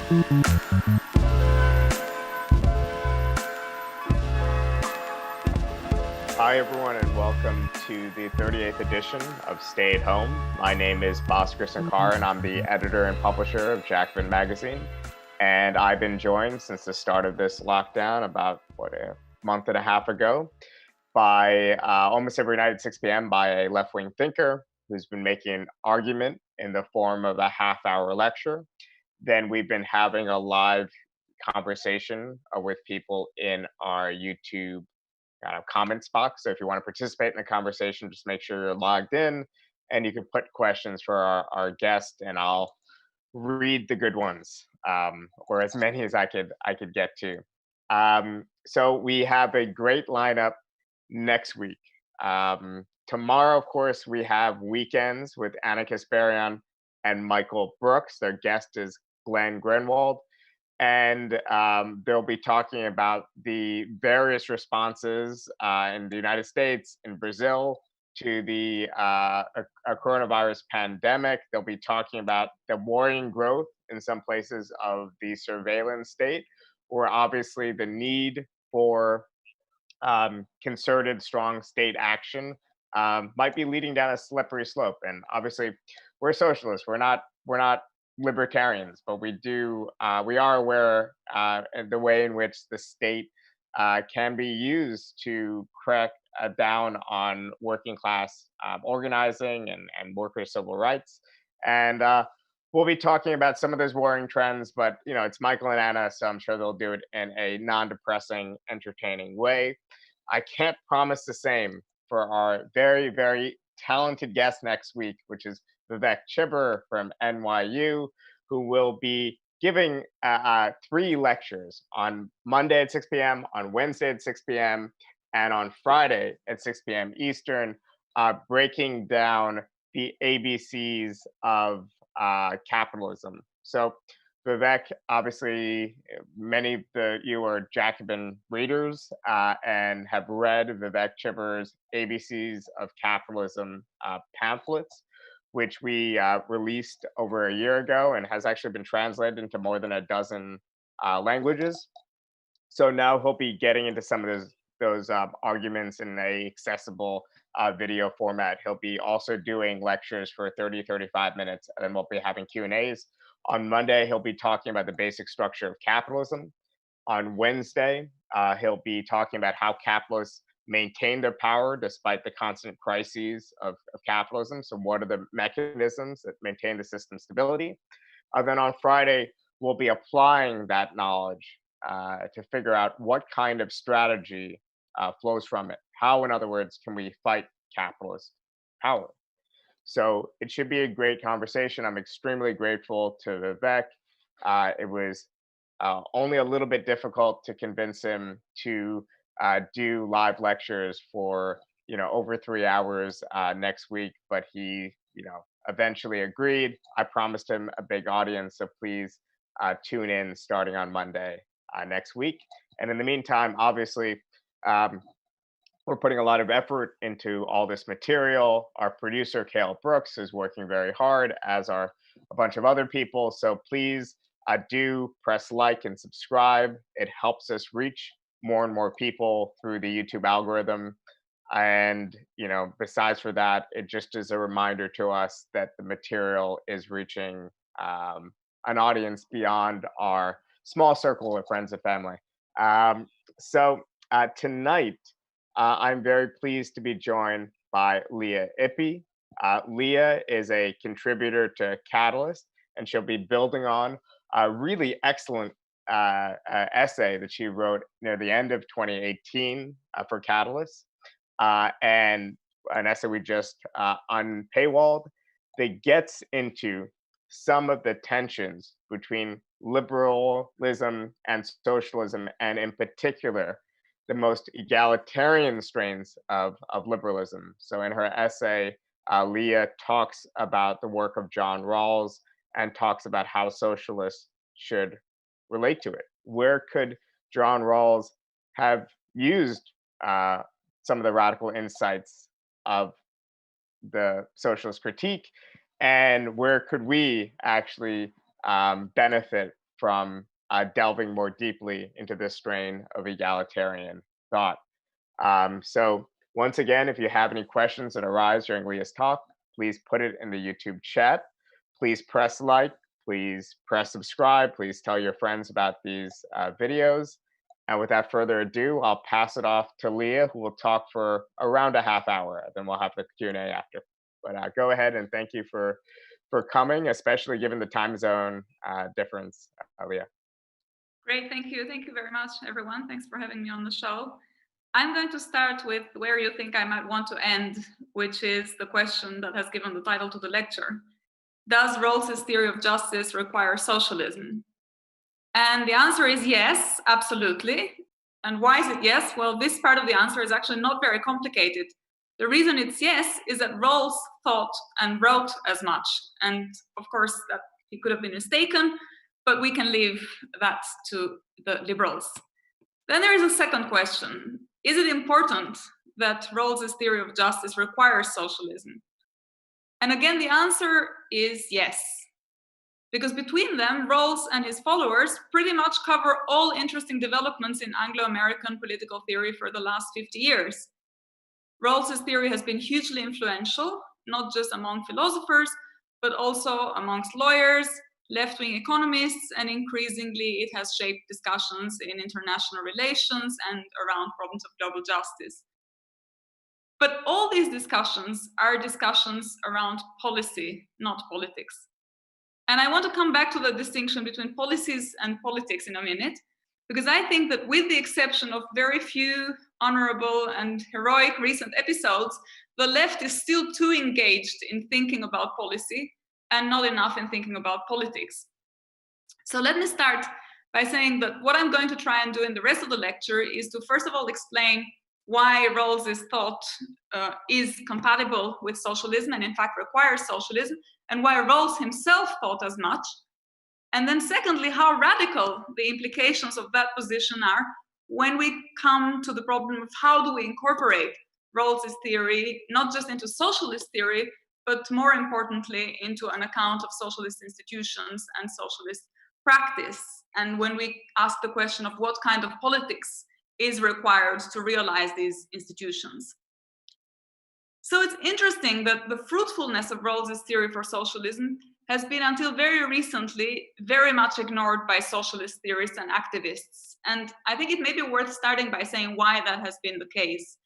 Hi, everyone, and welcome to the 38th edition of Stay at Home. My name is Bhaskar Sankar, and I'm the editor and publisher of Jacobin magazine. And I've been joined since the start of this lockdown about, a month and a half ago, by almost every night at 6 p.m. by a left-wing thinker who's been making an argument in the form of a half-hour lecture. Then we've been having a live conversation with people in our YouTube comments box. So if you want to participate in the conversation, just make sure you're logged in and you can put questions for our guest, and I'll read the good ones, or as many as I could get to. So we have a great lineup next week. Tomorrow, of course, we have Weekends with Anna Kasparian and Michael Brooks. Their guest is Glenn Greenwald. And they'll be talking about the various responses in the United States, in Brazil, to the coronavirus pandemic. They'll be talking about the worrying growth in some places of the surveillance state, or obviously the need for concerted, strong state action might be leading down a slippery slope. And obviously, we're socialists. We're not libertarians, but we are aware of the way in which the state can be used to crack down on working class organizing and worker civil rights. And we'll be talking about some of those worrying trends, but it's Michael and Anna, so I'm sure they'll do it in a non-depressing, entertaining way. I can't promise the same for our very, very talented guest next week, which is Vivek Chibber from NYU, who will be giving 3 lectures on Monday at 6 p.m., on Wednesday at 6 p.m., and on Friday at 6 p.m. Eastern, breaking down the ABCs of capitalism. So Vivek, obviously, many of you are Jacobin readers and have read Vivek Chibber's ABCs of Capitalism pamphlets, which we released over a year ago and has actually been translated into more than a dozen languages. So now he'll be getting into some of those arguments in a accessible video format. He'll be also doing lectures for 30-35 minutes, and then we'll be having Q&As. On Monday, he'll be talking about the basic structure of capitalism. On Wednesday, he'll be talking about how capitalists maintain their power despite the constant crises of capitalism. So what are the mechanisms that maintain the system's stability? Then on Friday, we'll be applying that knowledge to figure out what kind of strategy flows from it. How, in other words, can we fight capitalist power? So it should be a great conversation. I'm extremely grateful to Vivek. It was only a little bit difficult to convince him to do live lectures for over 3 hours next week, but he eventually agreed. I promised him a big audience, so please tune in starting on Monday next week. And in the meantime, obviously, we're putting a lot of effort into all this material. Our producer, Cale Brooks, is working very hard, as are a bunch of other people. So please do press like and subscribe. It helps us reach more and more people through the YouTube algorithm. And, besides for that, it just is a reminder to us that the material is reaching an audience beyond our small circle of friends and family. So tonight, I'm very pleased to be joined by Lea Ypi. Leah is a contributor to Catalyst, and she'll be building on a really excellent essay that she wrote near the end of 2018 for Catalyst, and an essay we just unpaywalled that gets into some of the tensions between liberalism and socialism, and in particular, the most egalitarian strains of liberalism. So in her essay, Leah talks about the work of John Rawls and talks about how socialists should relate to it. Where could John Rawls have used some of the radical insights of the socialist critique, and where could we actually benefit from delving more deeply into this strain of egalitarian thought. So once again, if you have any questions that arise during Leah's talk, please put it in the YouTube chat. Please press like, please press subscribe, please tell your friends about these videos. And without further ado, I'll pass it off to Leah, who will talk for around a half hour. Then we'll have the Q&A after. But go ahead, and thank you for coming, especially given the time zone difference, Leah. Great, thank you. Thank you very much, everyone. Thanks for having me on the show. I'm going to start with where you think I might want to end, which is the question that has given the title to the lecture. Does Rawls's theory of justice require socialism? And the answer is yes, absolutely. And why is it yes? Well, this part of the answer is actually not very complicated. The reason it's yes is that Rawls thought and wrote as much. And of course, that he could have been mistaken, but we can leave that to the liberals. Then there is a second question. Is it important that Rawls's theory of justice requires socialism? And again, the answer is yes. Because between them, Rawls and his followers pretty much cover all interesting developments in Anglo-American political theory for the last 50 years. Rawls's theory has been hugely influential, not just among philosophers, but also amongst lawyers, left-wing economists, and increasingly it has shaped discussions in international relations and around problems of global justice. But all these discussions are discussions around policy, not politics. And I want to come back to the distinction between policies and politics in a minute, because I think that with the exception of very few honorable and heroic recent episodes, the left is still too engaged in thinking about policy and not enough in thinking about politics. So let me start by saying that what I'm going to try and do in the rest of the lecture is to first of all explain why Rawls's thought is compatible with socialism and in fact requires socialism, and why Rawls himself thought as much. And then secondly, how radical the implications of that position are when we come to the problem of how do we incorporate Rawls's theory, not just into socialist theory, but more importantly, into an account of socialist institutions and socialist practice. And when we ask the question of what kind of politics is required to realize these institutions. So it's interesting that the fruitfulness of Rawls's theory for socialism has been until very recently very much ignored by socialist theorists and activists. And I think it may be worth starting by saying why that has been the case.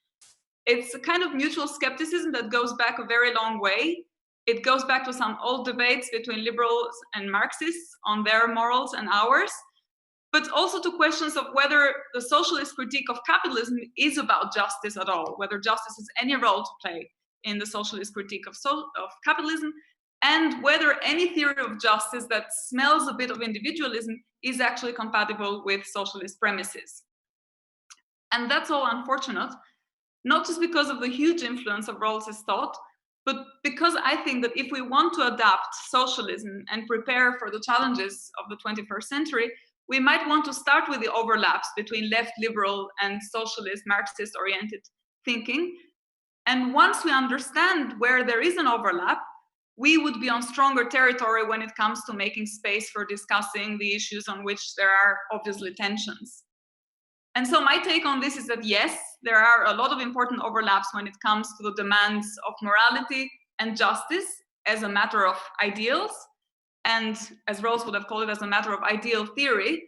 It's a kind of mutual skepticism that goes back a very long way. It goes back to some old debates between liberals and Marxists on their morals and ours, but also to questions of whether the socialist critique of capitalism is about justice at all, whether justice has any role to play in the socialist critique of capitalism, and whether any theory of justice that smells a bit of individualism is actually compatible with socialist premises. And that's all unfortunate, not just because of the huge influence of Rawls's thought, but because I think that if we want to adapt socialism and prepare for the challenges of the 21st century, we might want to start with the overlaps between left liberal and socialist Marxist oriented thinking. And once we understand where there is an overlap, we would be on stronger territory when it comes to making space for discussing the issues on which there are obviously tensions. And so my take on this is that yes, there are a lot of important overlaps when it comes to the demands of morality and justice as a matter of ideals, and as Rawls would have called it, as a matter of ideal theory.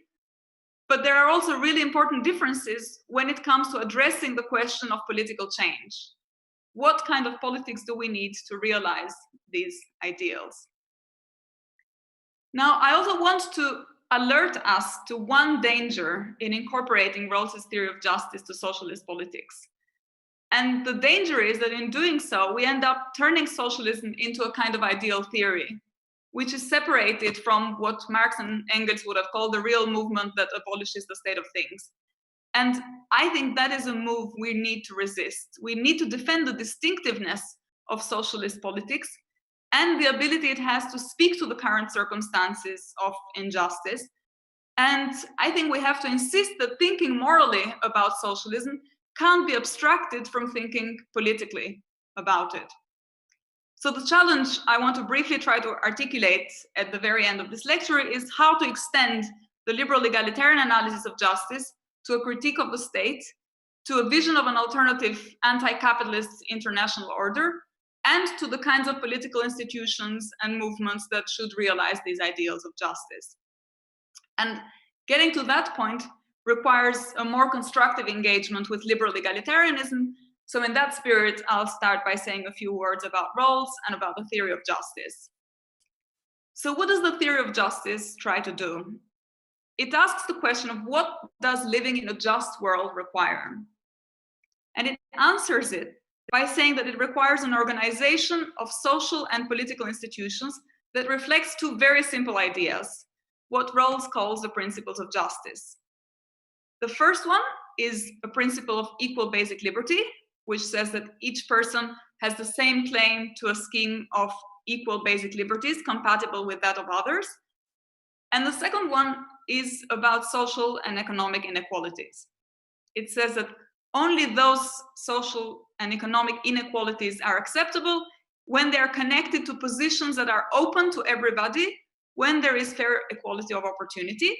But there are also really important differences when it comes to addressing the question of political change. What kind of politics do we need to realize these ideals? Now, I also want to alert us to one danger in incorporating Rawls's theory of justice to socialist politics. And the danger is that in doing so, we end up turning socialism into a kind of ideal theory, which is separated from what Marx and Engels would have called the real movement that abolishes the state of things. And I think that is a move we need to resist. We need to defend the distinctiveness of socialist politics and the ability it has to speak to the current circumstances of injustice. And I think we have to insist that thinking morally about socialism can't be abstracted from thinking politically about it. So the challenge I want to briefly try to articulate at the very end of this lecture is how to extend the liberal egalitarian analysis of justice to a critique of the state, to a vision of an alternative anti-capitalist international order, and to the kinds of political institutions and movements that should realize these ideals of justice. And getting to that point requires a more constructive engagement with liberal egalitarianism. So in that spirit, I'll start by saying a few words about Rawls and about the theory of justice. So what does the theory of justice try to do? It asks the question of what does living in a just world require? And it answers it by saying that it requires an organization of social and political institutions that reflects two very simple ideas, what Rawls calls the principles of justice. The first one is a principle of equal basic liberty, which says that each person has the same claim to a scheme of equal basic liberties compatible with that of others. And the second one is about social and economic inequalities. It says that only those social and economic inequalities are acceptable when they are connected to positions that are open to everybody, when there is fair equality of opportunity,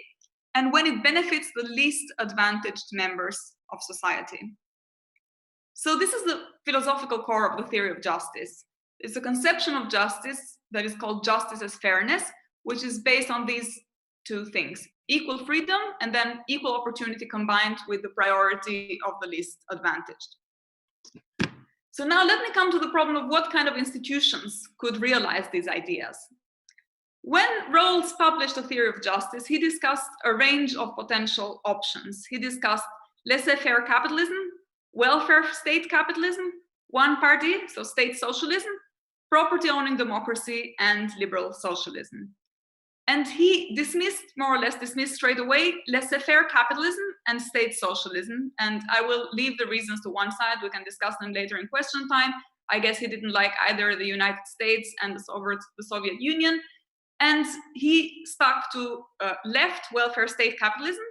and when it benefits the least advantaged members of society. So this is the philosophical core of the theory of justice. It's a conception of justice that is called justice as fairness, which is based on these two things: equal freedom and then equal opportunity combined with the priority of the least advantaged. So now let me come to the problem of what kind of institutions could realize these ideas. When Rawls published a theory of justice, he discussed a range of potential options. He discussed laissez-faire capitalism, welfare state capitalism, one party, so state socialism, property-owning democracy, and liberal socialism. And he more or less dismissed straight away laissez-faire capitalism and state socialism. And I will leave the reasons to one side. We can discuss them later in question time. I guess he didn't like either the United States and the Soviet Union. And he stuck to left welfare state capitalism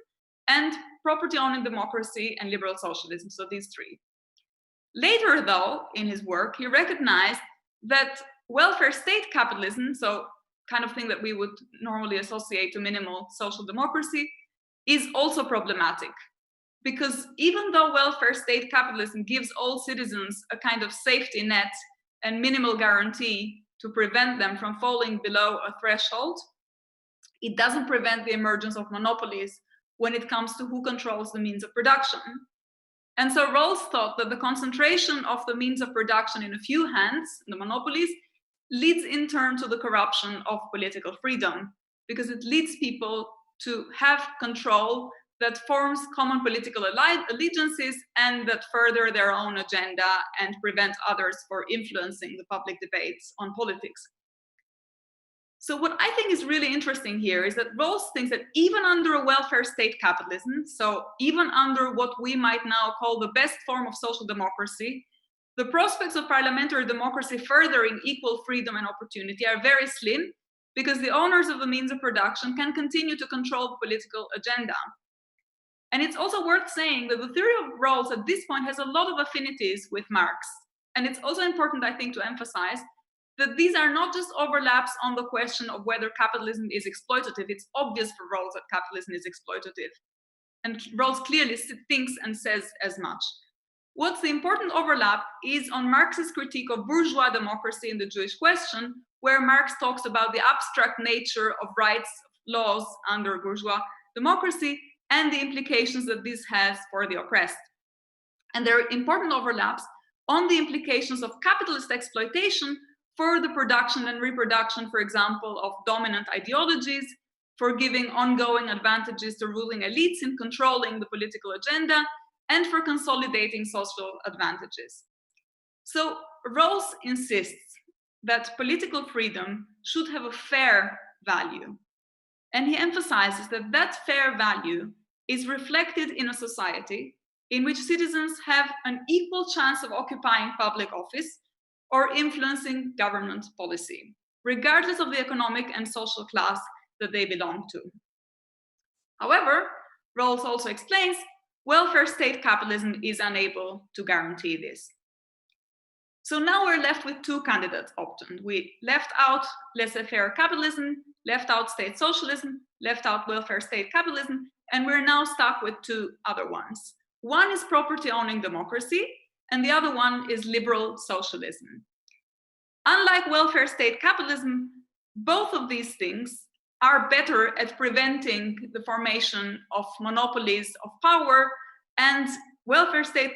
and property-owning democracy and liberal socialism, so these three. Later, though, in his work, he recognized that welfare state capitalism, so kind of thing that we would normally associate to minimal social democracy, is also problematic. Because even though welfare state capitalism gives all citizens a kind of safety net and minimal guarantee to prevent them from falling below a threshold, it doesn't prevent the emergence of monopolies when it comes to who controls the means of production. And so Rawls thought that the concentration of the means of production in a few hands, the monopolies, leads in turn to the corruption of political freedom, because it leads people to have control that forms common political allegiances and that further their own agenda and prevent others from influencing the public debates on politics. So what I think is really interesting here is that Rawls thinks that even under a welfare state capitalism, so even under what we might now call the best form of social democracy, the prospects of parliamentary democracy furthering equal freedom and opportunity are very slim, because the owners of the means of production can continue to control the political agenda. And it's also worth saying that the theory of Rawls at this point has a lot of affinities with Marx. And it's also important, I think, to emphasize that these are not just overlaps on the question of whether capitalism is exploitative. It's obvious for Rawls that capitalism is exploitative. And Rawls clearly thinks and says as much. What's the important overlap is on Marx's critique of bourgeois democracy in the Jewish question, where Marx talks about the abstract nature of rights, laws under bourgeois democracy, and the implications that this has for the oppressed. And there are important overlaps on the implications of capitalist exploitation for the production and reproduction, for example, of dominant ideologies, for giving ongoing advantages to ruling elites in controlling the political agenda, and for consolidating social advantages. So Rawls insists that political freedom should have a fair value. And he emphasizes that that fair value is reflected in a society in which citizens have an equal chance of occupying public office or influencing government policy, regardless of the economic and social class that they belong to. However, Rawls also explains welfare state capitalism is unable to guarantee this. So now we're left with two candidate options. We left out laissez-faire capitalism, left out state socialism, left out welfare state capitalism, and we're now stuck with two other ones. One is property owning democracy, and the other one is liberal socialism. Unlike welfare state capitalism, both of these things are better at preventing the formation of monopolies of power, and welfare state,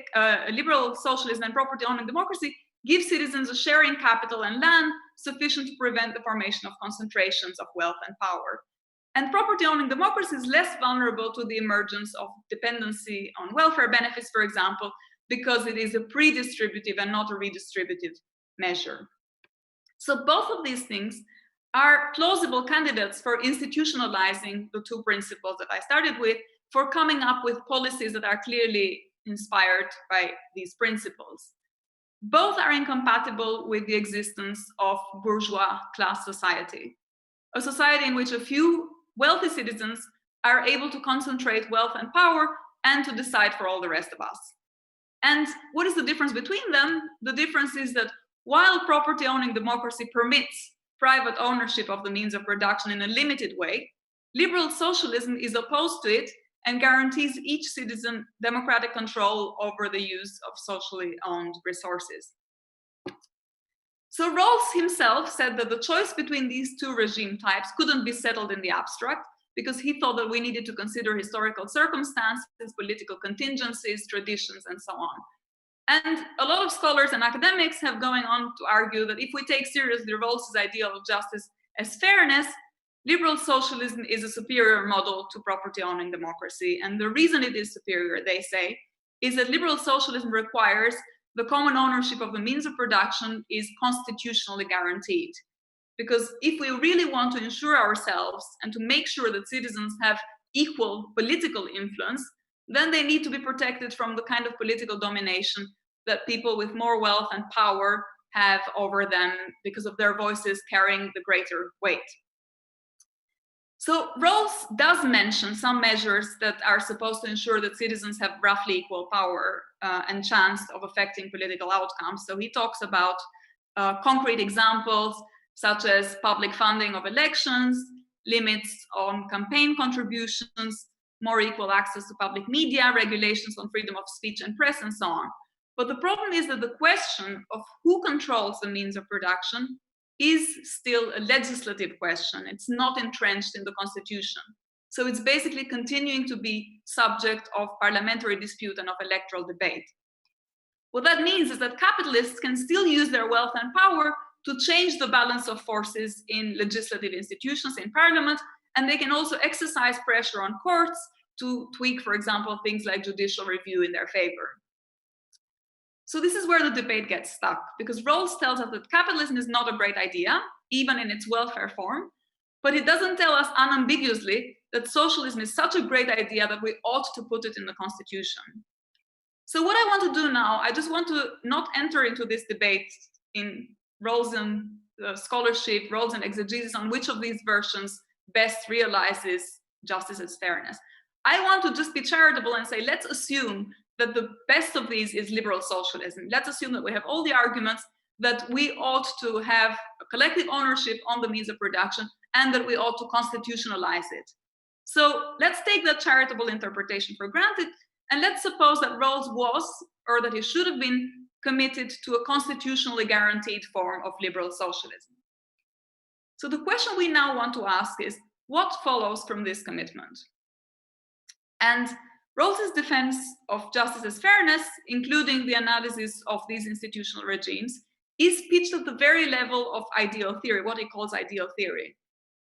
liberal socialism and property owning democracy give citizens a share in capital and land sufficient to prevent the formation of concentrations of wealth and power. And property owning democracy is less vulnerable to the emergence of dependency on welfare benefits, for example, because it is a pre-distributive and not a redistributive measure. So both of these things are plausible candidates for institutionalizing the two principles that I started with, for coming up with policies that are clearly inspired by these principles. Both are incompatible with the existence of bourgeois class society, a society in which a few wealthy citizens are able to concentrate wealth and power and to decide for all the rest of us. And what is the difference between them? The difference is that while property owning democracy permits private ownership of the means of production in a limited way, liberal socialism is opposed to it and guarantees each citizen democratic control over the use of socially owned resources. So Rawls himself said that the choice between these two regime types couldn't be settled in the abstract, because he thought that we needed to consider historical circumstances, political contingencies, traditions, and so on. And a lot of scholars and academics have going on to argue that if we take seriously Rawls's ideal of justice as fairness, liberal socialism is a superior model to property owning democracy. And the reason it is superior, they say, is that liberal socialism requires the common ownership of the means of production is constitutionally guaranteed. Because if we really want to ensure ourselves and to make sure that citizens have equal political influence, then they need to be protected from the kind of political domination that people with more wealth and power have over them because of their voices carrying the greater weight. So Rawls does mention some measures that are supposed to ensure that citizens have roughly equal power and chance of affecting political outcomes. So he talks about concrete examples such as public funding of elections, limits on campaign contributions, more equal access to public media, regulations on freedom of speech and press, and so on. But the problem is that the question of who controls the means of production is still a legislative question. It's not entrenched in the Constitution. So it's basically continuing to be subject of parliamentary dispute and of electoral debate. What that means is that capitalists can still use their wealth and power to change the balance of forces in legislative institutions, in parliament, and they can also exercise pressure on courts to tweak, for example, things like judicial review in their favor. So this is where the debate gets stuck, because Rawls tells us that capitalism is not a great idea, even in its welfare form, but it doesn't tell us unambiguously that socialism is such a great idea that we ought to put it in the Constitution. So what I want to do now, I just want to not enter into this debate in Rawlsian scholarship, Rawlsian exegesis on which of these versions best realizes justice as fairness. I want to just be charitable and say, let's assume that the best of these is liberal socialism. Let's assume that we have all the arguments that we ought to have a collective ownership on the means of production and that we ought to constitutionalize it. So let's take that charitable interpretation for granted, and let's suppose that Rawls was, or that he should have been, committed to a constitutionally guaranteed form of liberal socialism. So the question we now want to ask is, what follows from this commitment? And Rawls's defense of justice as fairness, including the analysis of these institutional regimes, is pitched at the very level of ideal theory, what he calls ideal theory.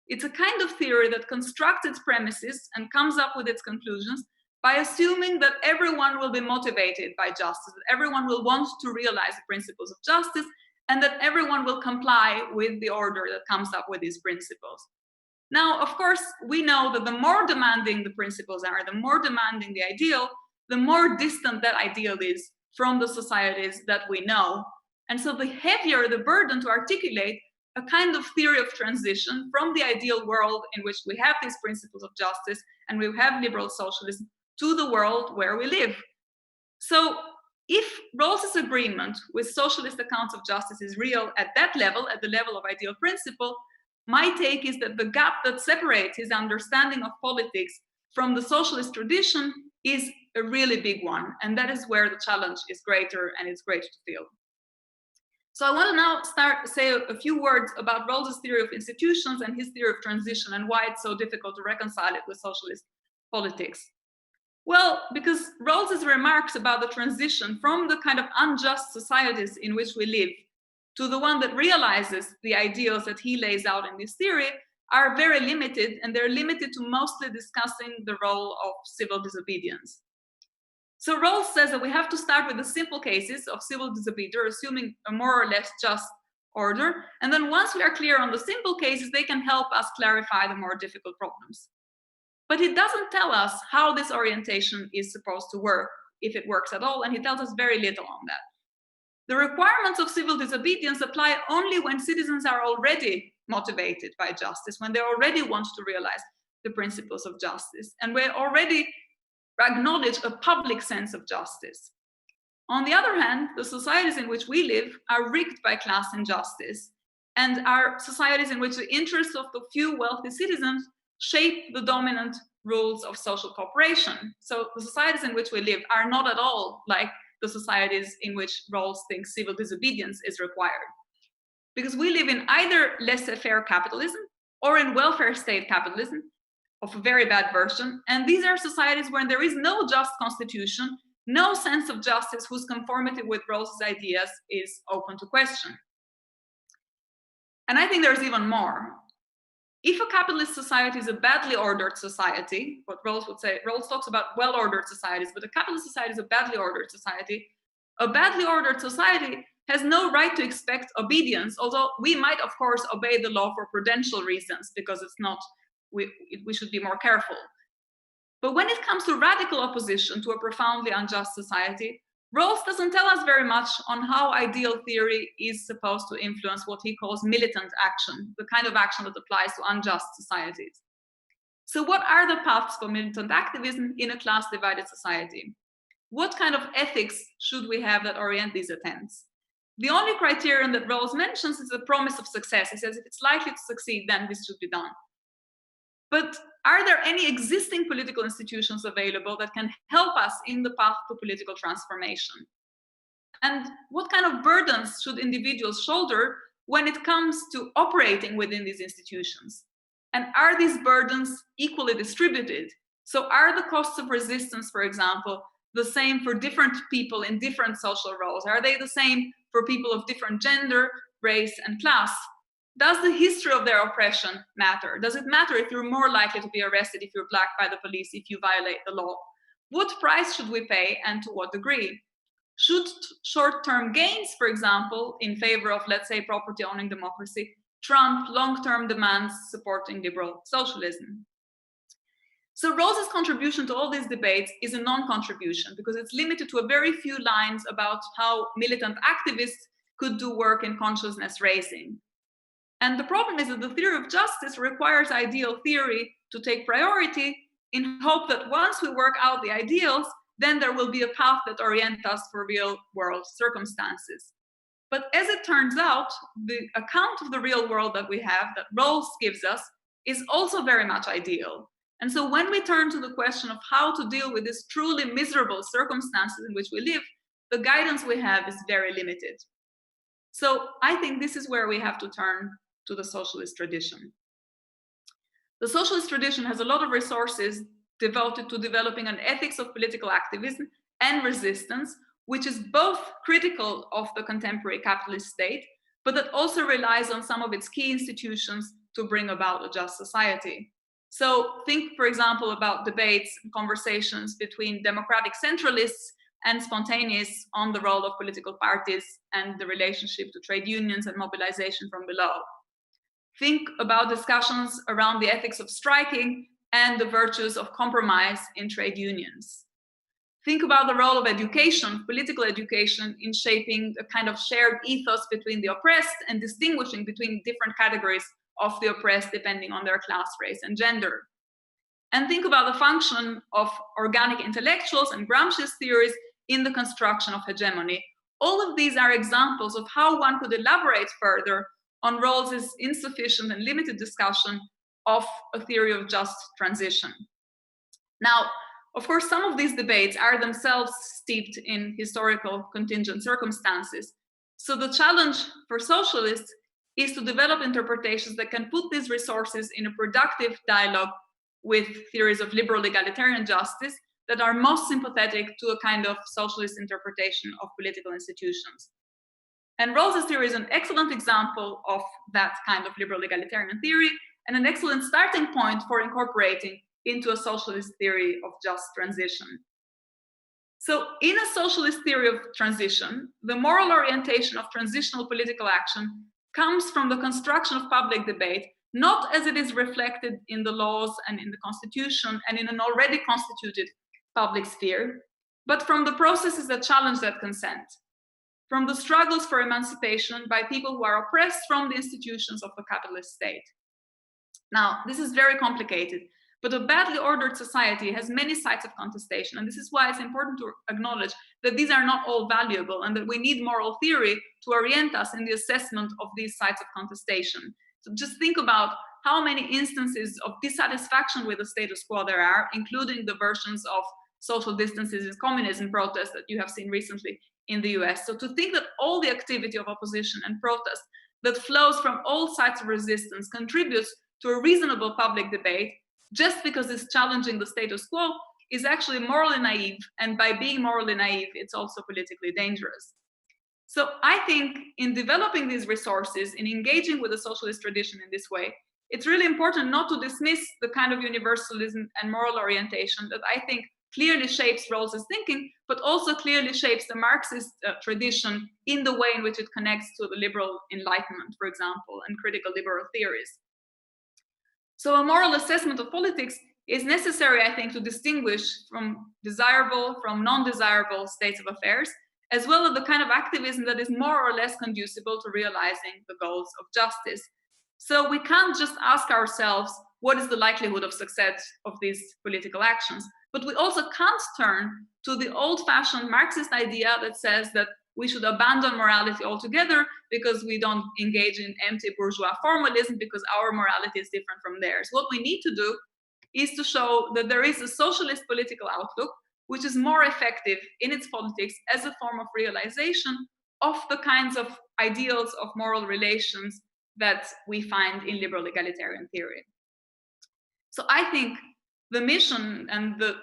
It's a kind of theory that constructs its premises and comes up with its conclusions by assuming that everyone will be motivated by justice, that everyone will want to realize the principles of justice, and that everyone will comply with the order that comes up with these principles. Now, of course, we know that the more demanding the principles are, the more demanding the ideal, the more distant that ideal is from the societies that we know. And so the heavier the burden to articulate a kind of theory of transition from the ideal world in which we have these principles of justice and we have liberal socialism to the world where we live. So if Rawls's agreement with socialist accounts of justice is real at that level, at the level of ideal principle, my take is that the gap that separates his understanding of politics from the socialist tradition is a really big one. And that is where the challenge is greater, and it's great to feel. So I want to now say a few words about Rawls's theory of institutions and his theory of transition, and why it's so difficult to reconcile it with socialist politics. Well, because Rawls's remarks about the transition from the kind of unjust societies in which we live to the one that realizes the ideals that he lays out in this theory are very limited, and they're limited to mostly discussing the role of civil disobedience. So Rawls says that we have to start with the simple cases of civil disobedience, assuming a more or less just order. And then once we are clear on the simple cases, they can help us clarify the more difficult problems. But he doesn't tell us how this orientation is supposed to work, if it works at all, and he tells us very little on that. The requirements of civil disobedience apply only when citizens are already motivated by justice, when they already want to realize the principles of justice, and we already acknowledge a public sense of justice. On the other hand, the societies in which we live are rigged by class injustice, and are societies in which the interests of the few wealthy citizens shape the dominant rules of social cooperation. So the societies in which we live are not at all like the societies in which Rawls thinks civil disobedience is required. Because we live in either laissez-faire capitalism or in welfare state capitalism, of a very bad version. And these are societies where there is no just constitution, no sense of justice whose conformity with Rawls's ideas is open to question. And I think there's even more. If a capitalist society is a badly ordered society, what Rawls would say, Rawls talks about well-ordered societies, but a capitalist society is a badly ordered society. A badly ordered society has no right to expect obedience, although we might, of course, obey the law for prudential reasons, because it's not, we should be more careful. But when it comes to radical opposition to a profoundly unjust society, Rawls doesn't tell us very much on how ideal theory is supposed to influence what he calls militant action, the kind of action that applies to unjust societies. So what are the paths for militant activism in a class-divided society? What kind of ethics should we have that orient these attempts? The only criterion that Rawls mentions is the promise of success. He says if it's likely to succeed, then this should be done. But are there any existing political institutions available that can help us in the path to political transformation? And what kind of burdens should individuals shoulder when it comes to operating within these institutions? And are these burdens equally distributed? So are the costs of resistance, for example, the same for different people in different social roles? Are they the same for people of different gender, race, and class? Does the history of their oppression matter? Does it matter if you're more likely to be arrested if you're black by the police, if you violate the law? What price should we pay, and to what degree? Should short-term gains, for example, in favor of, let's say, property-owning democracy, trump long-term demands supporting liberal socialism? So Rawls's contribution to all these debates is a non-contribution, because it's limited to a very few lines about how militant activists could do work in consciousness raising. And the problem is that the theory of justice requires ideal theory to take priority, in hope that once we work out the ideals, then there will be a path that orients us for real world circumstances. But as it turns out, the account of the real world that we have, that Rawls gives us, is also very much ideal. And so when we turn to the question of how to deal with these truly miserable circumstances in which we live, the guidance we have is very limited. So I think this is where we have to turn to the socialist tradition. The socialist tradition has a lot of resources devoted to developing an ethics of political activism and resistance, which is both critical of the contemporary capitalist state, but that also relies on some of its key institutions to bring about a just society. So think, for example, about debates and conversations between democratic centralists and spontaneous on the role of political parties and the relationship to trade unions and mobilization from below. Think about discussions around the ethics of striking and the virtues of compromise in trade unions. Think about the role of education, political education, in shaping a kind of shared ethos between the oppressed and distinguishing between different categories of the oppressed depending on their class, race, and gender. And think about the function of organic intellectuals and Gramsci's theories in the construction of hegemony. All of these are examples of how one could elaborate further on Rawls's insufficient and limited discussion of a theory of just transition. Now, of course, some of these debates are themselves steeped in historical contingent circumstances. So the challenge for socialists is to develop interpretations that can put these resources in a productive dialogue with theories of liberal egalitarian justice that are most sympathetic to a kind of socialist interpretation of political institutions. And Rawls's theory is an excellent example of that kind of liberal egalitarian theory and an excellent starting point for incorporating into a socialist theory of just transition. So in a socialist theory of transition, the moral orientation of transitional political action comes from the construction of public debate, not as it is reflected in the laws and in the constitution and in an already constituted public sphere, but from the processes that challenge that consent, from the struggles for emancipation by people who are oppressed from the institutions of the capitalist state. Now, this is very complicated, but a badly ordered society has many sites of contestation, and this is why it's important to acknowledge that these are not all valuable and that we need moral theory to orient us in the assessment of these sites of contestation. So just think about how many instances of dissatisfaction with the status quo there are, including the versions of social distances in communism protests that you have seen recently in the US. So to think that all the activity of opposition and protest that flows from all sides of resistance contributes to a reasonable public debate just because it's challenging the status quo is actually morally naive, and by being morally naive, it's also politically dangerous. So I think in developing these resources, in engaging with the socialist tradition in this way, it's really important not to dismiss the kind of universalism and moral orientation that I think clearly shapes Rawls's thinking, but also clearly shapes the Marxist tradition in the way in which it connects to the liberal Enlightenment, for example, and critical liberal theories. So a moral assessment of politics is necessary, I think, to distinguish from desirable from non-desirable states of affairs, as well as the kind of activism that is more or less conducible to realizing the goals of justice. So we can't just ask ourselves, what is the likelihood of success of these political actions? But we also can't turn to the old-fashioned Marxist idea that says that we should abandon morality altogether because we don't engage in empty bourgeois formalism because our morality is different from theirs. What we need to do is to show that there is a socialist political outlook which is more effective in its politics as a form of realization of the kinds of ideals of moral relations that we find in liberal egalitarian theory. So I think the mission and the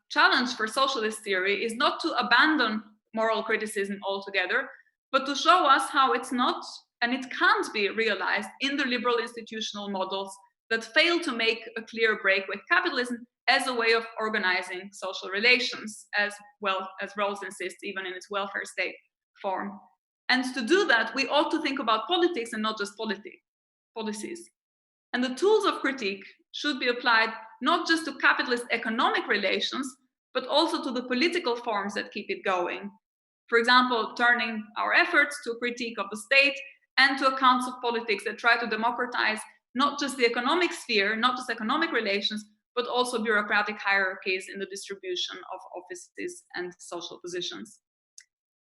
challenge for socialist theory is not to abandon moral criticism altogether, but to show us how it's not and it can't be realized in the liberal institutional models that fail to make a clear break with capitalism as a way of organizing social relations, as well as Rawls insists, even in its welfare state form. And to do that, we ought to think about politics and not just policies. And the tools of critique should be applied not just to capitalist economic relations, but also to the political forms that keep it going. For example, turning our efforts to a critique of the state and to accounts of politics that try to democratize not just the economic sphere, not just economic relations, but also bureaucratic hierarchies in the distribution of offices and social positions.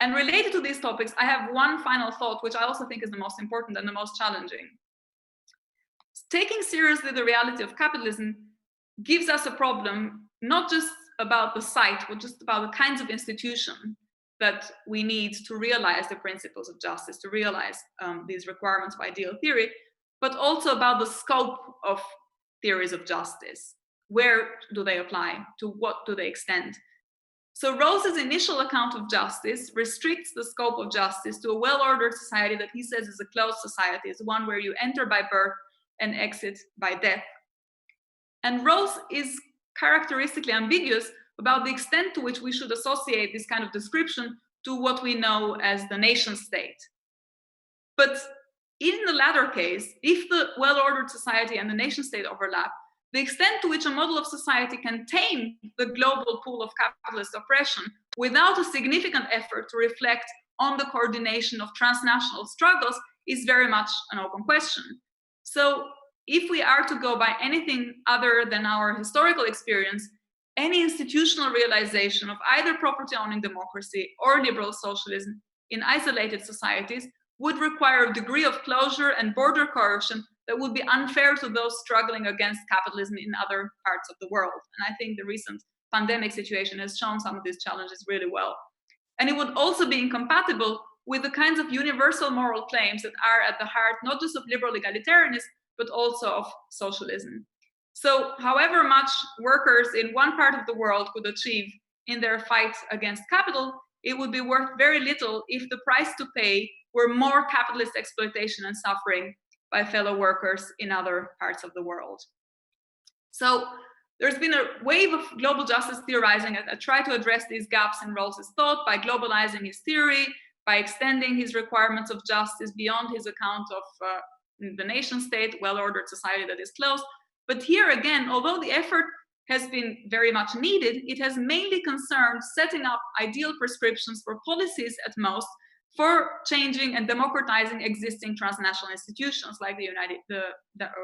And related to these topics, I have one final thought, which I also think is the most important and the most challenging. Taking seriously the reality of capitalism gives us a problem, not just about the site, but just about the kinds of institution that we need to realize the principles of justice, to realize these requirements of ideal theory, but also about the scope of theories of justice. Where do they apply? To what do they extend? So Rawls's initial account of justice restricts the scope of justice to a well-ordered society that he says is a closed society, is one where you enter by birth and exit by death. And Rawls is characteristically ambiguous about the extent to which we should associate this kind of description to what we know as the nation state. But in the latter case, if the well-ordered society and the nation state overlap, the extent to which a model of society can tame the global pool of capitalist oppression without a significant effort to reflect on the coordination of transnational struggles is very much an open question. So if we are to go by anything other than our historical experience, any institutional realization of either property owning democracy or liberal socialism in isolated societies would require a degree of closure and border coercion that would be unfair to those struggling against capitalism in other parts of the world. And I think the recent pandemic situation has shown some of these challenges really well. And it would also be incompatible with the kinds of universal moral claims that are at the heart not just of liberal egalitarianism, but also of socialism. So, however much workers in one part of the world could achieve in their fight against capital, it would be worth very little if the price to pay were more capitalist exploitation and suffering by fellow workers in other parts of the world. So, there's been a wave of global justice theorizing that tried to address these gaps in Rawls's thought by globalizing his theory, by extending his requirements of justice beyond his account of the nation state, well-ordered society that is closed. But here again, although the effort has been very much needed, it has mainly concerned setting up ideal prescriptions for policies at most for changing and democratizing existing transnational institutions like the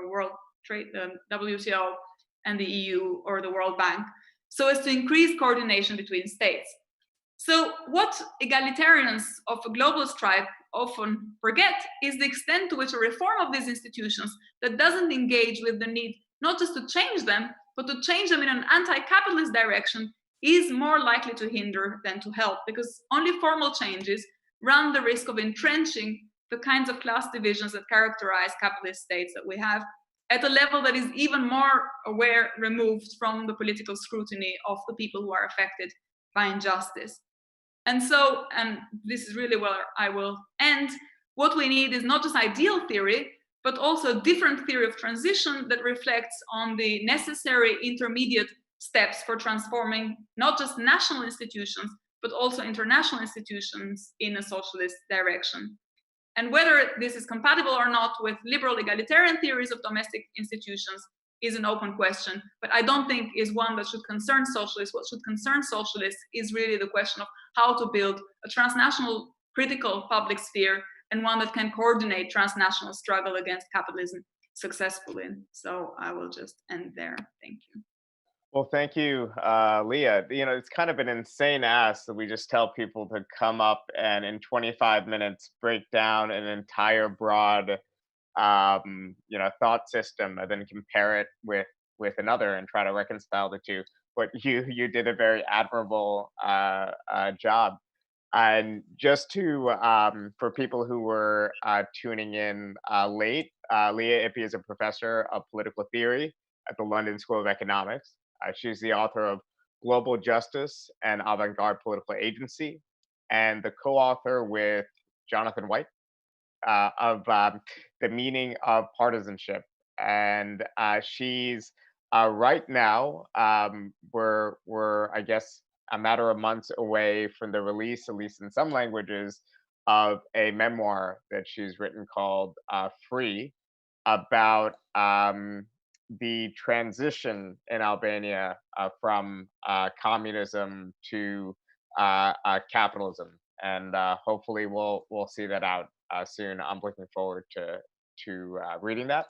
World Trade, the WTO, and the EU or the World Bank, so as to increase coordination between states. So what egalitarians of a global stripe often forget is the extent to which a reform of these institutions that doesn't engage with the need not just to change them, but to change them in an anti-capitalist direction is more likely to hinder than to help, because only formal changes run the risk of entrenching the kinds of class divisions that characterize capitalist states that we have at a level that is even more removed from the political scrutiny of the people who are affected by injustice. And so, and this is really where I will end, what we need is not just ideal theory, but also a different theory of transition that reflects on the necessary intermediate steps for transforming not just national institutions, but also international institutions in a socialist direction. And whether this is compatible or not with liberal egalitarian theories of domestic institutions is an open question, but I don't think is one that should concern socialists. What should concern socialists is really the question of how to build a transnational critical public sphere and one that can coordinate transnational struggle against capitalism successfully. So I will just end there. Thank you. Well, thank you, Leah. It's kind of an insane ask that we just tell people to come up and in 25 minutes break down an entire broad, thought system and then compare it with another and try to reconcile the two. But you did a very admirable job. And just to for people who were tuning in late, Lea Ypi is a professor of political theory at the London School of Economics. She's the author of Global Justice and Avant-Garde Political Agency, and the co-author with Jonathan White of The Meaning of Partisanship. And she's right now, we're I guess a matter of months away from the release, at least in some languages, of a memoir that she's written called Free, about the transition in Albania from communism to capitalism, and hopefully we'll see that out soon. I'm looking forward to reading that.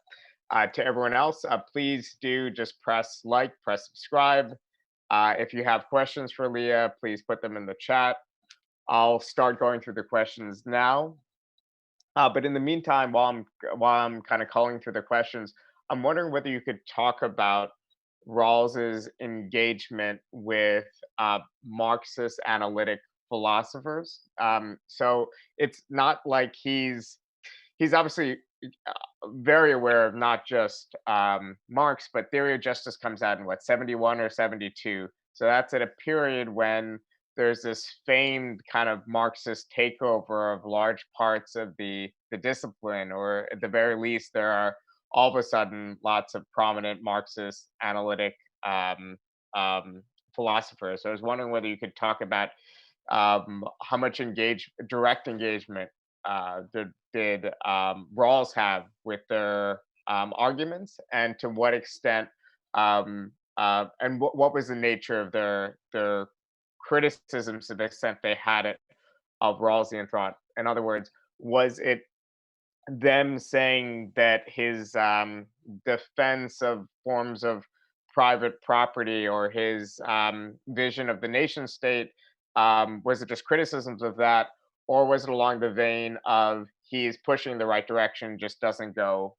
To everyone else, please do just press like, press subscribe. If you have questions for Leah, please put them in the chat. I'll start going through the questions now. But in the meantime, while I'm kind of calling through the questions, I'm wondering whether you could talk about Rawls's engagement with Marxist analytic philosophers. So it's not like he's obviously very aware of not just Marx, but Theory of Justice comes out in what, 71 or 72. So that's at a period when there's this famed kind of Marxist takeover of large parts of the discipline, or at the very least, there are all of a sudden lots of prominent Marxist analytic philosophers. So I was wondering whether you could talk about how much direct engagement did Rawls have with their arguments, and to what extent, and what was the nature of their criticisms, to the extent they had it, of Rawlsian thought. In other words, was it them saying that his defense of forms of private property or his vision of the nation state? Was it just criticisms of that, or was it along the vein of he's pushing the right direction, just doesn't go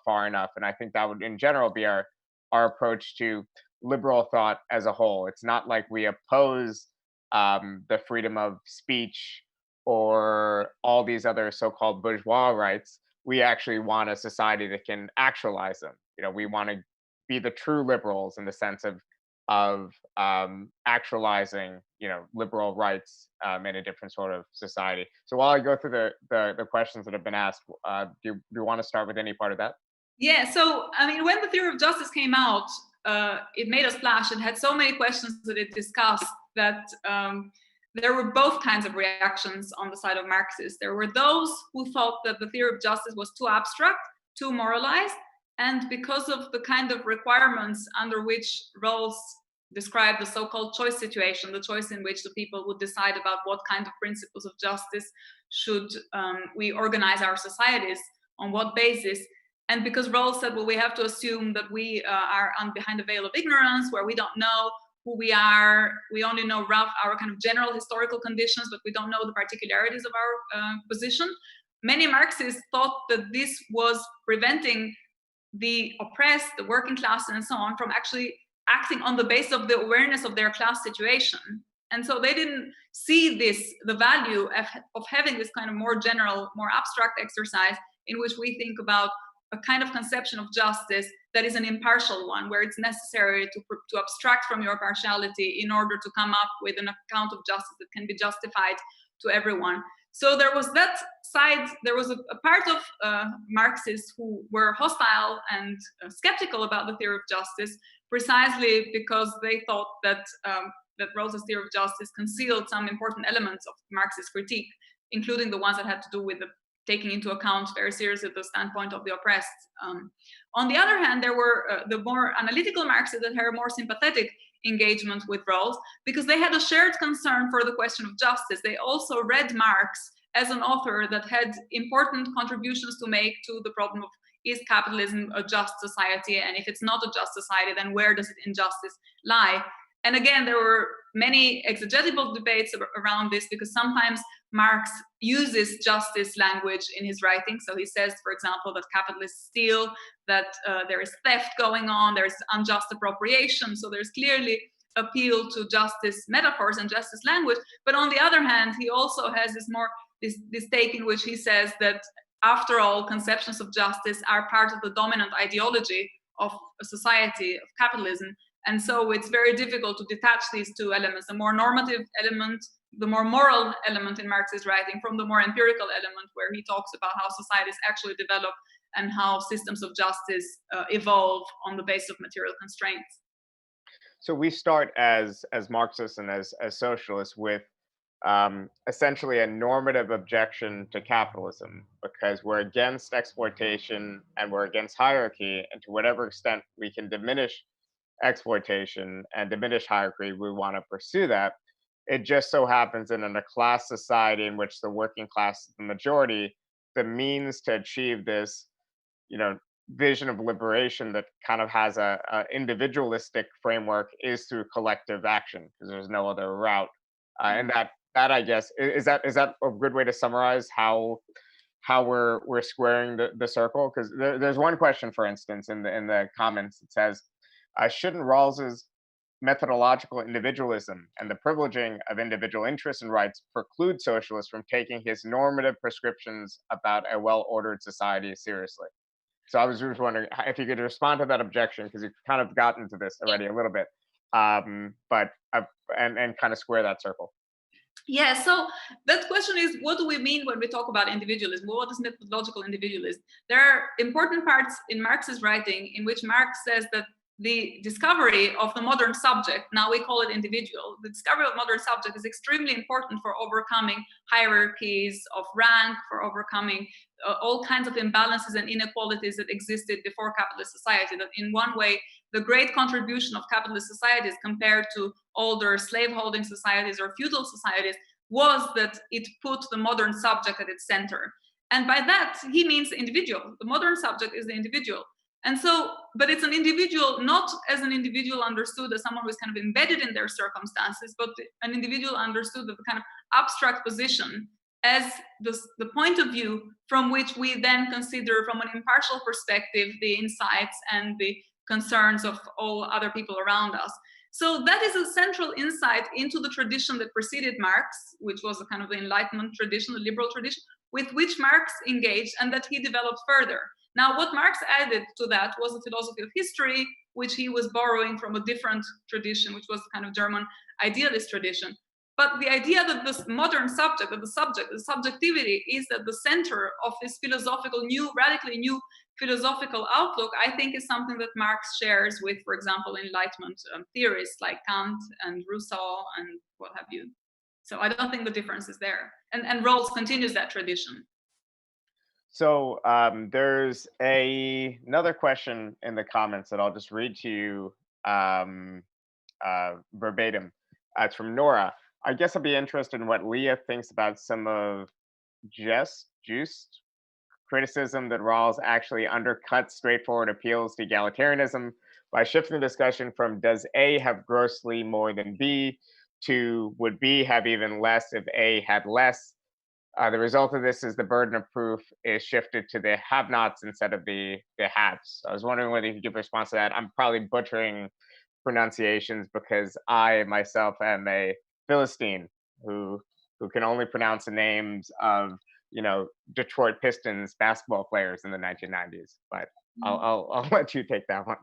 far enough? And I think that would, in general, be our approach to liberal thought as a whole. It's not like we oppose the freedom of speech or all these other so-called bourgeois rights. We actually want a society that can actualize them. We want to be the true liberals in the sense of actualizing liberal rights in a different sort of society. So while I go through the questions that have been asked, do you want to start with any part of that? Yeah, so I mean, when the theory of justice came out, it made a splash. It had so many questions that it discussed that there were both kinds of reactions on the side of Marxists. There were those who thought that the theory of justice was too abstract, too moralized, and because of the kind of requirements under which Rawls described the so-called choice situation, the choice in which the people would decide about what kind of principles of justice should we organize our societies, on what basis. And because Rawls said, well, we have to assume that we are behind a veil of ignorance, where we don't know who we are. We only know our kind of general historical conditions, but we don't know the particularities of our position. Many Marxists thought that this was preventing the oppressed, the working class, and so on, from actually acting on the basis of the awareness of their class situation. And so they didn't see the value of having this kind of more general, more abstract exercise in which we think about a kind of conception of justice that is an impartial one, where it's necessary to abstract from your partiality in order to come up with an account of justice that can be justified to everyone. So there was that side. There was a part of Marxists who were hostile and skeptical about the theory of justice, precisely because they thought that Rawls's theory of justice concealed some important elements of Marxist critique, including the ones that had to do with taking into account very seriously the standpoint of the oppressed. On the other hand, there were the more analytical Marxists that had a more sympathetic engagement with Rawls, because they had a shared concern for the question of justice. They also read Marx as an author that had important contributions to make to the problem of, is capitalism a just society? And if it's not a just society, then where does injustice lie? And again, there were many exegetical debates around this, because sometimes Marx uses justice language in his writing. So he says, for example, that capitalists steal, that there is theft going on, there's unjust appropriation. So there's clearly appeal to justice metaphors and justice language. But on the other hand, he also has this take in which he says that, after all, conceptions of justice are part of the dominant ideology of a society, of capitalism. And so it's very difficult to detach these two elements, the more normative element, the more moral element in Marx's writing, from the more empirical element, where he talks about how societies actually develop and how systems of justice evolve on the basis of material constraints. So we start as Marxists and as socialists with essentially a normative objection to capitalism, because we're against exploitation and we're against hierarchy, and to whatever extent we can diminish exploitation and diminish hierarchy, we want to pursue that. It just so happens that in a class society in which the working class is the majority, the means to achieve this, vision of liberation that kind of has a individualistic framework is through collective action, because there's no other route. And that I guess is that a good way to summarize how we're squaring the circle? Because there's one question, for instance, in the comments. It says, shouldn't Rawls's methodological individualism and the privileging of individual interests and rights preclude socialists from taking his normative prescriptions about a well-ordered society seriously? So I was just wondering if you could respond to that objection, because you've kind of gotten to this already a little bit, but and kind of square that circle. Yeah, so that question is, what do we mean when we talk about individualism? What is methodological individualism? There are important parts in Marx's writing in which Marx says that the discovery of the modern subject, now we call it individual, the discovery of modern subject is extremely important for overcoming hierarchies of rank, for overcoming all kinds of imbalances and inequalities that existed before capitalist society. That in one way, the great contribution of capitalist societies compared to older slaveholding societies or feudal societies was that it put the modern subject at its center. And by that, he means the individual. The modern subject is the individual. And so, but it's an individual, not as an individual understood as someone who is kind of embedded in their circumstances, but an individual understood as a kind of abstract position as the point of view from which we then consider from an impartial perspective the insights and the concerns of all other people around us. So that is a central insight into the tradition that preceded Marx, which was a kind of the Enlightenment tradition, the liberal tradition, with which Marx engaged and that he developed further. Now, what Marx added to that was a philosophy of history, which he was borrowing from a different tradition, which was the kind of German idealist tradition. But the idea that this modern subject, that the subjectivity is at the center of this philosophical new, radically new philosophical outlook, I think is something that Marx shares with, for example, Enlightenment theorists like Kant and Rousseau and what have you. So I don't think the difference is there. And Rawls continues that tradition. So there's another question in the comments that I'll just read to you verbatim. It's from Nora. I guess I'd be interested in what Leah thinks about some of Juiced criticism that Rawls actually undercuts straightforward appeals to egalitarianism by shifting the discussion from does A have grossly more than B to would B have even less if A had less. The result of this is the burden of proof is shifted to the have-nots instead of the haves. So I was wondering whether you could give a response to that. I'm probably butchering pronunciations because I myself am a Philistine who can only pronounce the names of Detroit Pistons basketball players in the 1990s. But I'll let you take that one.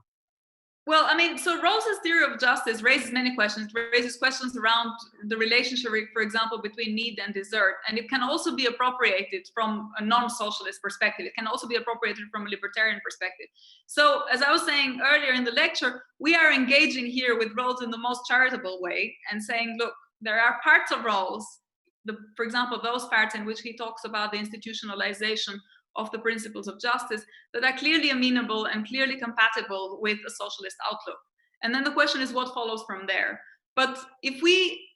Well, I mean, so Rawls's theory of justice raises many questions. It raises questions around the relationship, for example, between need and desert. And it can also be appropriated from a non-socialist perspective. It can also be appropriated from a libertarian perspective. So as I was saying earlier in the lecture, we are engaging here with Rawls in the most charitable way and saying, look, there are parts of Rawls, for example, those parts in which he talks about the institutionalization of the principles of justice that are clearly amenable and clearly compatible with a socialist outlook. And then the question is what follows from there. But if we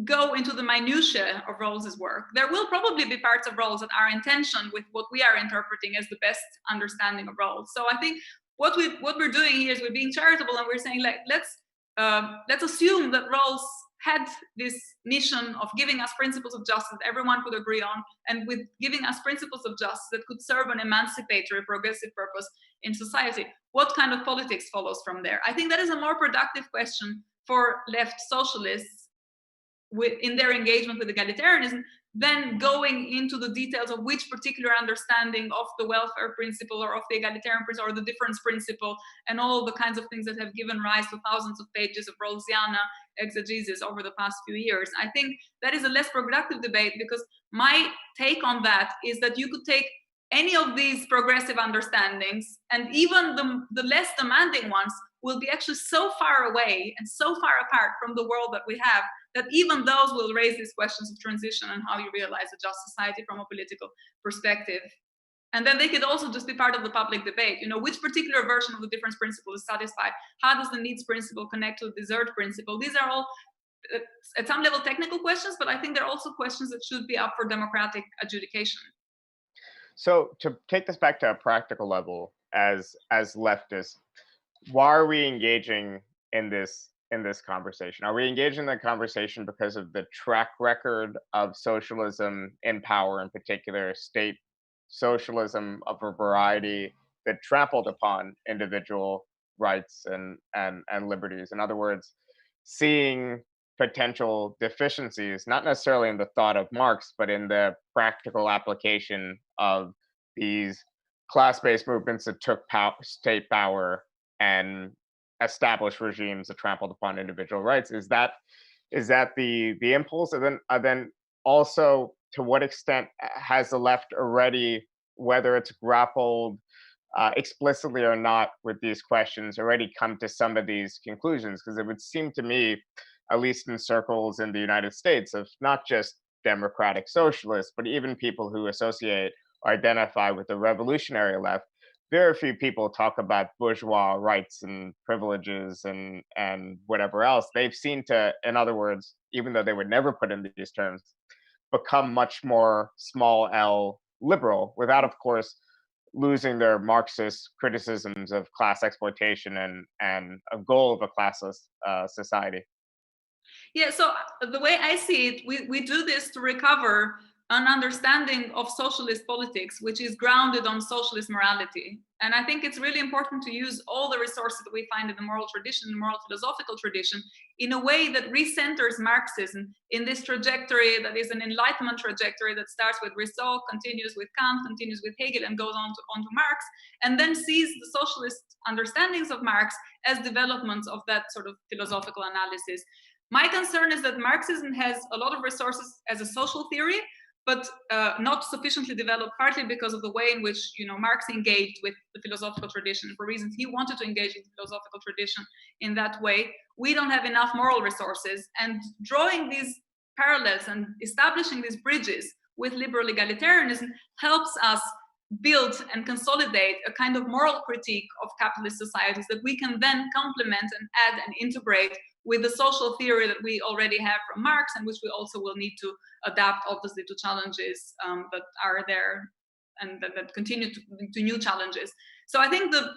go into the minutiae of Rawls's work, there will probably be parts of Rawls that are in tension with what we are interpreting as the best understanding of Rawls. So I think what we're doing here is we're being charitable and we're saying, like, let's assume that Rawls had this mission of giving us principles of justice that everyone could agree on, and with giving us principles of justice that could serve an emancipatory, progressive purpose in society. What kind of politics follows from there? I think that is a more productive question for left socialists in their engagement with egalitarianism than going into the details of which particular understanding of the welfare principle or of the egalitarian principle or the difference principle and all the kinds of things that have given rise to thousands of pages of Rawlsiana exegesis over the past few years. I think that is a less productive debate because my take on that is that you could take any of these progressive understandings and even the less demanding ones will be actually so far away and so far apart from the world that we have that even those will raise these questions of transition and how you realize a just society from a political perspective. And then they could also just be part of the public debate. Which particular version of the difference principle is satisfied? How does the needs principle connect to the desert principle? These are all, at some level, technical questions, but I think they're also questions that should be up for democratic adjudication. So to take this back to a practical level, as leftists, why are we engaging in this conversation? Are we engaging in the conversation because of the track record of socialism in power, in particular state socialism of a variety that trampled upon individual rights and liberties? In other words, seeing potential deficiencies, not necessarily in the thought of Marx, but in the practical application of these class-based movements that took state power and established regimes that trampled upon individual rights. Is that the impulse? And then also, to what extent has the left already, whether it's grappled explicitly or not with these questions, already come to some of these conclusions? Because it would seem to me, at least in circles in the United States, of not just democratic socialists, but even people who associate or identify with the revolutionary left, very few people talk about bourgeois rights and privileges and whatever else. They've seen to, in other words, even though they would never put in these terms, become much more small L liberal, without, of course, losing their Marxist criticisms of class exploitation and a goal of a classless society. Yeah, so the way I see it, we do this to recover an understanding of socialist politics, which is grounded on socialist morality. And I think it's really important to use all the resources that we find in the moral tradition, the moral philosophical tradition, in a way that recenters Marxism in this trajectory that is an Enlightenment trajectory that starts with Rousseau, continues with Kant, continues with Hegel, and goes on to Marx, and then sees the socialist understandings of Marx as developments of that sort of philosophical analysis. My concern is that Marxism has a lot of resources as a social theory, but not sufficiently developed, partly because of the way in which Marx engaged with the philosophical tradition for reasons he wanted to engage with the philosophical tradition in that way. We don't have enough moral resources, and drawing these parallels and establishing these bridges with liberal egalitarianism helps us build and consolidate a kind of moral critique of capitalist societies that we can then complement and add and integrate with the social theory that we already have from Marx, and which we also will need to adapt, obviously, to challenges that are there and that continue to new challenges. So I think to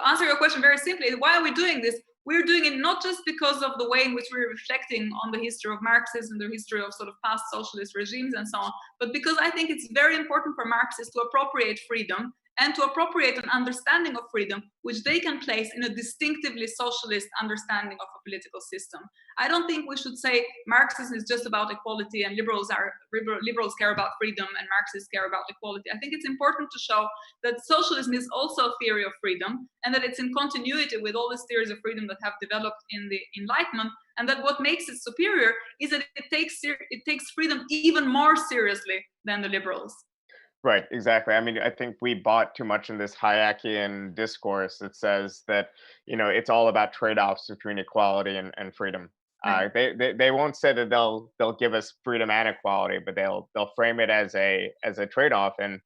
answer your question very simply, why are we doing this? We're doing it not just because of the way in which we're reflecting on the history of Marxism, the history of sort of past socialist regimes and so on, but because I think it's very important for Marxists to appropriate freedom and to appropriate an understanding of freedom which they can place in a distinctively socialist understanding of a political system. I don't think we should say Marxism is just about equality and liberals care about freedom and Marxists care about equality. I think it's important to show that socialism is also a theory of freedom, and that it's in continuity with all these theories of freedom that have developed in the Enlightenment, and that what makes it superior is that it takes freedom even more seriously than the liberals. Right, exactly. I mean, I think we bought too much in this Hayekian discourse that says that, it's all about trade-offs between equality and freedom. Right. They won't say that they'll give us freedom and equality, but they'll frame it as a trade-off. And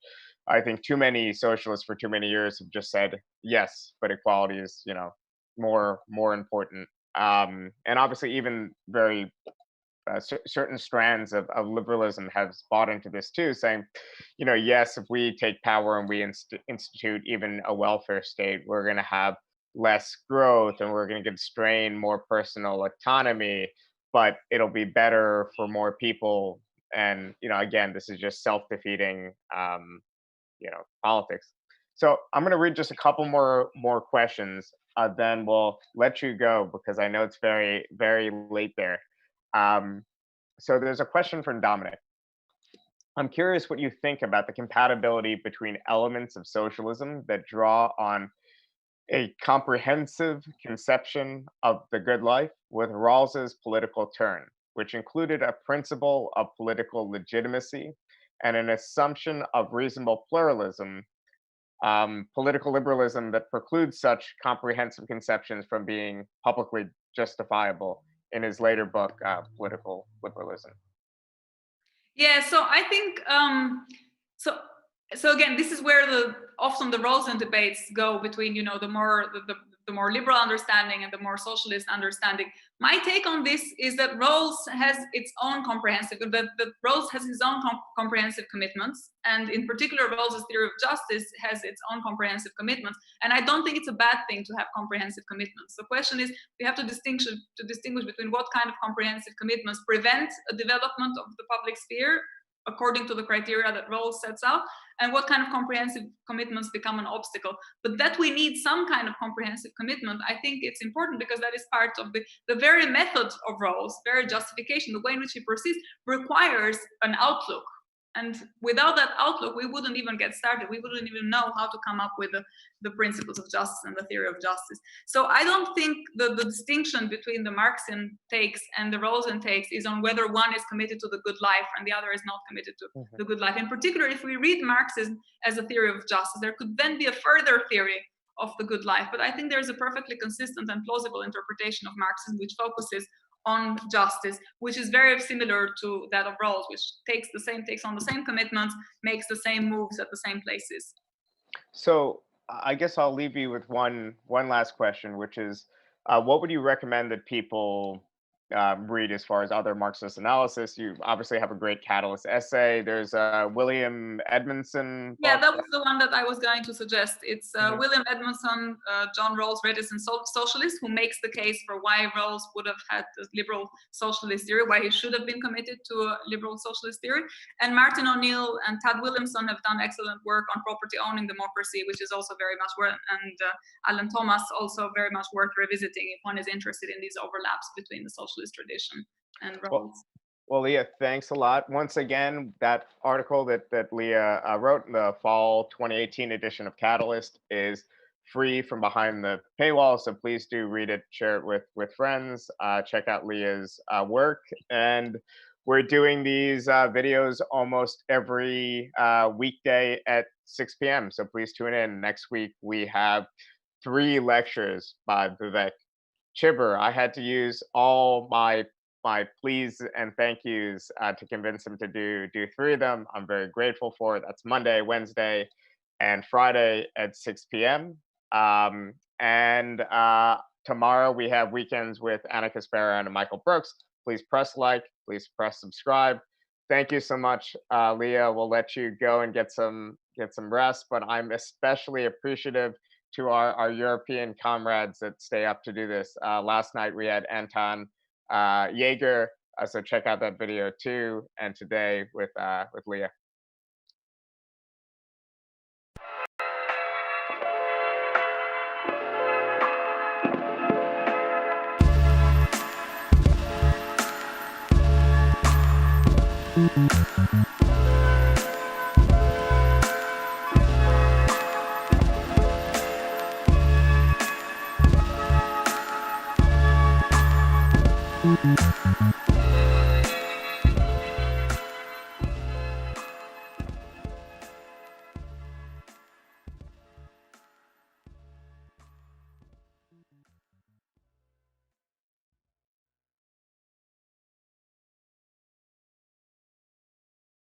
I think too many socialists for too many years have just said yes, but equality is, more important. And obviously, even very certain strands of liberalism have bought into this too, saying, yes, if we take power and we institute even a welfare state, we're going to have less growth and we're going to constrain more personal autonomy, but it'll be better for more people. And again, this is just self-defeating, politics. So I'm going to read just a couple more questions. Then we'll let you go because I know it's very very late there. So there's a question from Dominic. I'm curious what you think about the compatibility between elements of socialism that draw on a comprehensive conception of the good life with Rawls's political turn, which included a principle of political legitimacy and an assumption of reasonable pluralism, political liberalism that precludes such comprehensive conceptions from being publicly justifiable in his later book, Political Liberalism. Yeah, so I think so. So again, this is where often the roles and debates go between the more liberal understanding and the more socialist understanding. My take on this is that Rawls has its own Rawls has his own comprehensive commitments, and in particular, Rawls's theory of justice has its own comprehensive commitments. And I don't think it's a bad thing to have comprehensive commitments. The question is, we have to distinguish between what kind of comprehensive commitments prevent a development of the public sphere according to the criteria that Rawls sets out, and what kind of comprehensive commitments become an obstacle. But that we need some kind of comprehensive commitment, I think it's important because that is part of the very method of Rawls, very justification, the way in which he proceeds requires an outlook. And without that outlook, we wouldn't even get started. We wouldn't even know how to come up with the principles of justice and the theory of justice. So I don't think the distinction between the Marxian takes and the Rawlsian takes is on whether one is committed to the good life and the other is not committed to the good life. In particular, if we read Marxism as a theory of justice, there could then be a further theory of the good life. But I think there's a perfectly consistent and plausible interpretation of Marxism which focuses on justice, which is very similar to that of Rawls, which takes on the same commitments, makes the same moves at the same places. So I guess I'll leave you with one last question, which is, what would you recommend that people read as far as other Marxist analysis. You obviously have a great Catalyst essay. There's a William Edmondson Yeah, book. that was the one that I was going to suggest. It's Mhm. William Edmondson, John Rawls, Reticent Socialist, who makes the case for why Rawls would have had the liberal socialist theory, why he should have been committed to a liberal socialist theory. And Martin O'Neill and Tad Williamson have done excellent work on property owning democracy, which is also very much worth, and Alan Thomas also very much worth revisiting if one is interested in these overlaps between the socialist tradition and Rawls. Well, Leah, thanks a lot. Once again, that article that Leah wrote in the fall 2018 edition of Catalyst is free from behind the paywall. So please do read it, share it with friends, check out Leah's work. And we're doing these videos almost every weekday at 6 p.m. So please tune in. Next week, we have 3 lectures by Vivek Chibber. I had to use all my pleas and thank yous to convince him to do 3 of them. I'm very grateful for it. That's Monday, Wednesday, and Friday at 6 p.m. And tomorrow we have weekends with Anna Caspera and Michael Brooks. Please press like, please press subscribe. Thank you so much, Leah. We'll let you go and get some rest, but I'm especially appreciative to our European comrades that stay up to do this. Last night we had Anton Jaeger, so check out that video too. And today with Leah.